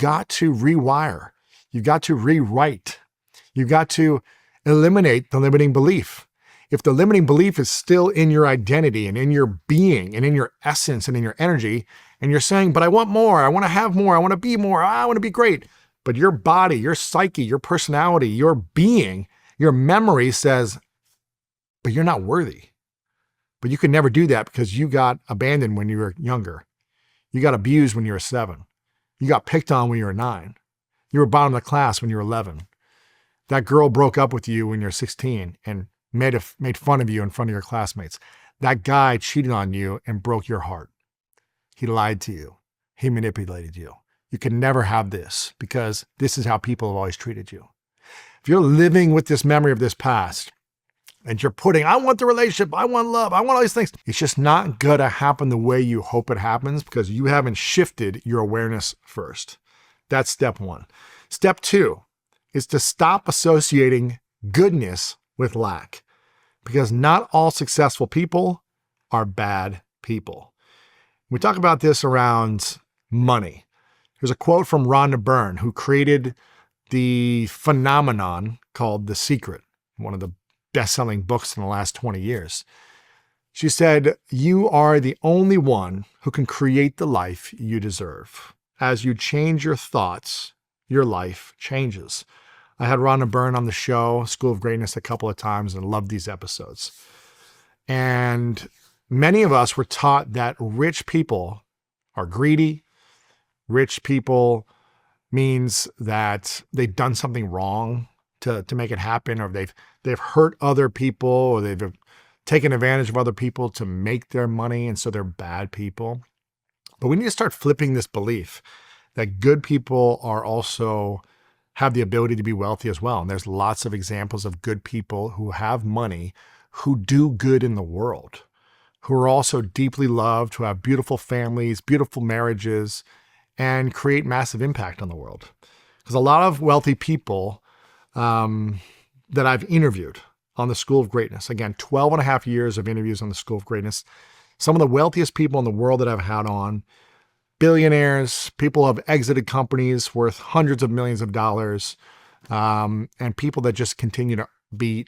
got to rewire. You've got to rewrite. You've got to eliminate the limiting belief. If the limiting belief is still in your identity and in your being and in your essence and in your energy, and you're saying, but I want more, I want to have more, I want to be more, I want to be great. But your body, your psyche, your personality, your being, your memory says, but you're not worthy. But you could never do that because you got abandoned when you were younger. You got abused when you were 7. You got picked on when you were 9. You were bottom of the class when you were 11. That girl broke up with you when you're 16 and made fun of you in front of your classmates. That guy cheated on you and broke your heart. He lied to you. He manipulated you. You can never have this because this is how people have always treated you. If you're living with this memory of this past and you're putting, I want the relationship, I want love, I want all these things, it's just not going to happen the way you hope it happens because you haven't shifted your awareness first. That's step 1. Step 2 is to stop associating goodness with lack because not all successful people are bad people. We talk about this around money. There's a quote from Rhonda Byrne, who created the phenomenon called The Secret, one of the best-selling books in the last 20 years. She said, "You are the only one who can create the life you deserve. As you change your thoughts, your life changes." I had Rhonda Byrne on the show, School of Greatness, a couple of times and loved these episodes. And many of us were taught that rich people are greedy. Rich people means that they've done something wrong to make it happen, or they've hurt other people, or they've taken advantage of other people to make their money, and so they're bad people. But we need to start flipping this belief that good people are also have the ability to be wealthy as well. And there's lots of examples of good people who have money, who do good in the world, who are also deeply loved, who have beautiful families, beautiful marriages, and create massive impact on the world. Because a lot of wealthy people that I've interviewed on the School of Greatness, again, 12 and a half years of interviews on the School of Greatness, some of the wealthiest people in the world that I've had on, billionaires, people who have exited companies worth hundreds of millions of dollars, and people that just continue to be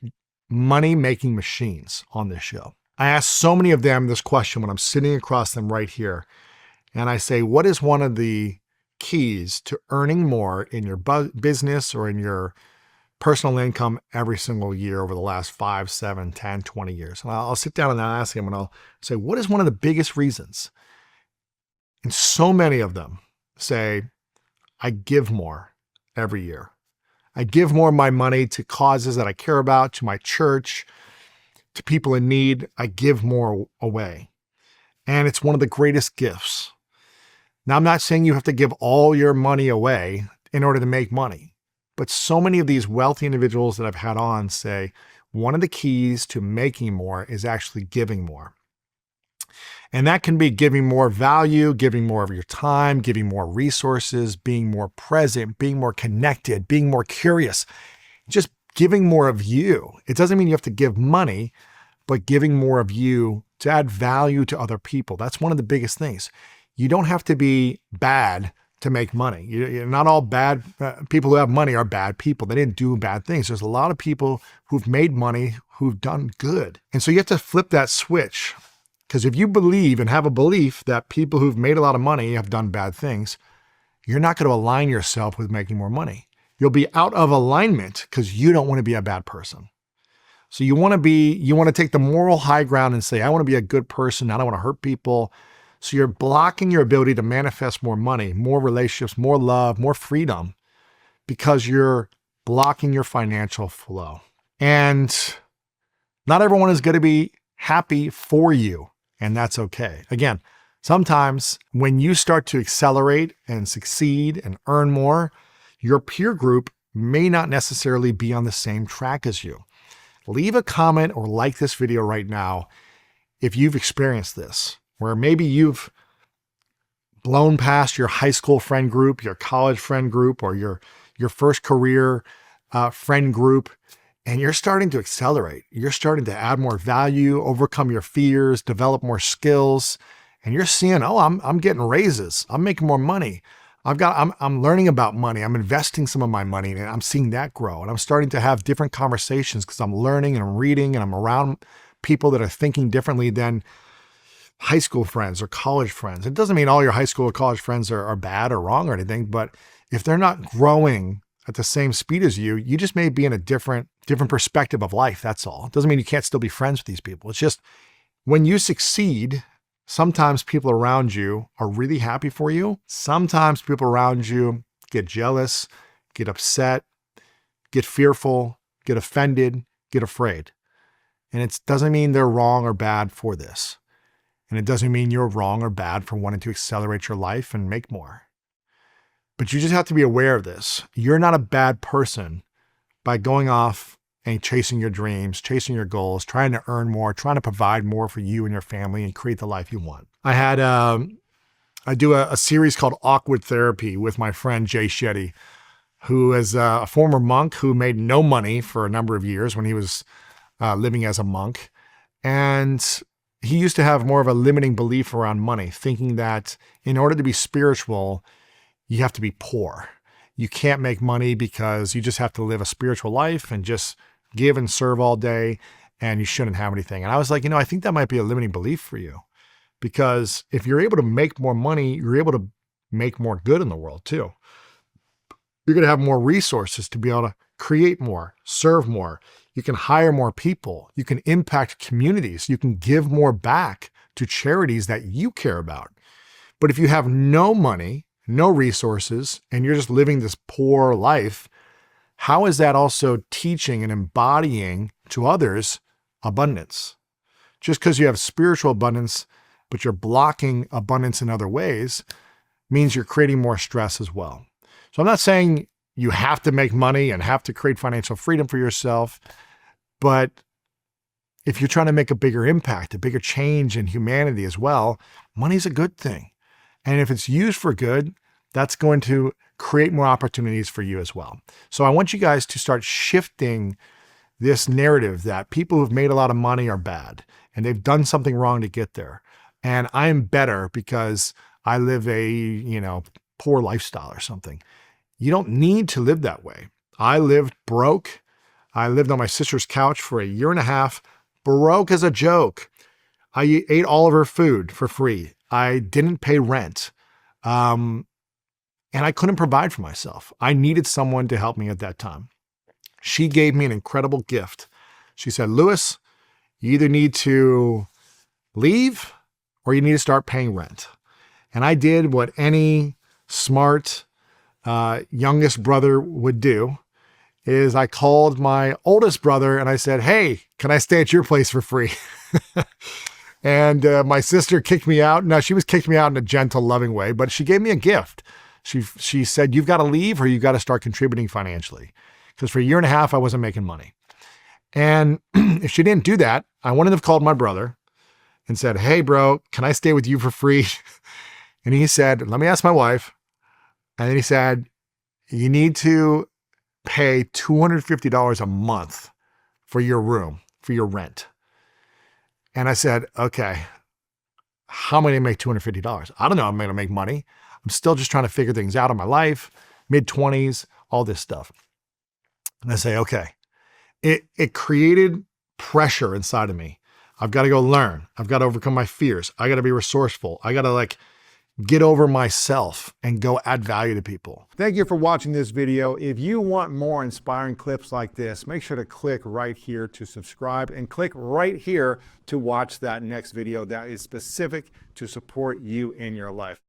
money-making machines on this show. I ask so many of them this question when I'm sitting across them right here. And I say, what is one of the keys to earning more in your business or in your personal income every single year over the last 5, 7, 10, 20 years? And I'll sit down and I'll ask them and I'll say, what is one of the biggest reasons? And so many of them say, I give more every year. I give more of my money to causes that I care about, to my church, to people in need. I give more away. And it's one of the greatest gifts. Now, I'm not saying you have to give all your money away in order to make money, but so many of these wealthy individuals that I've had on say one of the keys to making more is actually giving more. And that can be giving more value, giving more of your time, giving more resources, being more present, being more connected, being more curious, just giving more of you. It doesn't mean you have to give money, but giving more of you to add value to other people. That's one of the biggest things. You don't have to be bad to make money. Not all bad people who have money are bad people. They didn't do bad things. There's a lot of people who've made money who've done good. And so you have to flip that switch. Because if you believe and have a belief that people who've made a lot of money have done bad things, you're not going to align yourself with making more money. You'll be out of alignment because you don't want to be a bad person. So you want to take the moral high ground and say, I want to be a good person. I don't want to hurt people. So you're blocking your ability to manifest more money, more relationships, more love, more freedom, because you're blocking your financial flow. And not everyone is going to be happy for you, and that's okay. Again, sometimes when you start to accelerate and succeed and earn more, your peer group may not necessarily be on the same track as you. Leave a comment or like this video right now if you've experienced this, where maybe you've blown past your high school friend group, your college friend group, or your first career friend group, and you're starting to accelerate. You're starting to add more value, overcome your fears, develop more skills, and you're seeing, oh, I'm getting raises. I'm making more money. I'm learning about money. I'm investing some of my money and I'm seeing that grow. And I'm starting to have different conversations because I'm learning and I'm reading and I'm around people that are thinking differently than high school friends or college friends. It doesn't mean all your high school or college friends are bad or wrong or anything, but if they're not growing at the same speed as you, you just may be in a different perspective of life. That's all. It doesn't mean you can't still be friends with these people. It's just when you succeed, sometimes people around you are really happy for you. Sometimes people around you get jealous, get upset, get fearful, get offended, get afraid. And it doesn't mean they're wrong or bad for this. And it doesn't mean you're wrong or bad for wanting to accelerate your life and make more. But you just have to be aware of this. You're not a bad person by going off and chasing your dreams, chasing your goals, trying to earn more, trying to provide more for you and your family and create the life you want. I do a series called Awkward Therapy with my friend Jay Shetty, who is a former monk who made no money for a number of years when he was living as a monk. And he used to have more of a limiting belief around money, thinking that in order to be spiritual, you have to be poor. You can't make money because you just have to live a spiritual life and just give and serve all day and you shouldn't have anything. And I was like, I think that might be a limiting belief for you, because if you're able to make more money, you're able to make more good in the world too. You're going to have more resources to be able to create more, serve more. You can hire more people. You can impact communities. You can give more back to charities that you care about. But if you have no money, no resources, and you're just living this poor life, how is that also teaching and embodying to others abundance? Just because you have spiritual abundance, but you're blocking abundance in other ways, means you're creating more stress as well. So I'm not saying you have to make money and have to create financial freedom for yourself, but if you're trying to make a bigger impact, a bigger change in humanity as well, money's a good thing. And if it's used for good, that's going to create more opportunities for you as well. So I want you guys to start shifting this narrative that people who've made a lot of money are bad and they've done something wrong to get there. And I am better because I live a, poor lifestyle or something. You don't need to live that way. I lived broke. I lived on my sister's couch for 1.5 years, broke as a joke. I ate all of her food for free. I didn't pay rent. And I couldn't provide for myself. I needed someone to help me at that time. She gave me an incredible gift. She said, Louis, you either need to leave or you need to start paying rent. And I did what any smart youngest brother would do, is I called my oldest brother and I said, hey, can I stay at your place for free? And my sister kicked me out. No, she was kicked me out in a gentle, loving way, but she gave me a gift. She said, you've got to leave or you've got to start contributing financially. Because for 1.5 years, I wasn't making money. And if she didn't do that, I wouldn't have called my brother and said, hey, bro, can I stay with you for free? And he said, let me ask my wife. And then he said, you need to pay $250 a month for your room, for your rent. And I said, okay, how am I going to make $250? I don't know. I'm going to make money. I'm still just trying to figure things out in my life, mid-20s, all this stuff. And I say, okay, it created pressure inside of me. I've got to go learn. I've got to overcome my fears. I got to be resourceful. I got to get over myself and go add value to people. Thank you for watching this video. If you want more inspiring clips like this, make sure to click right here to subscribe and click right here to watch that next video that is specific to support you in your life.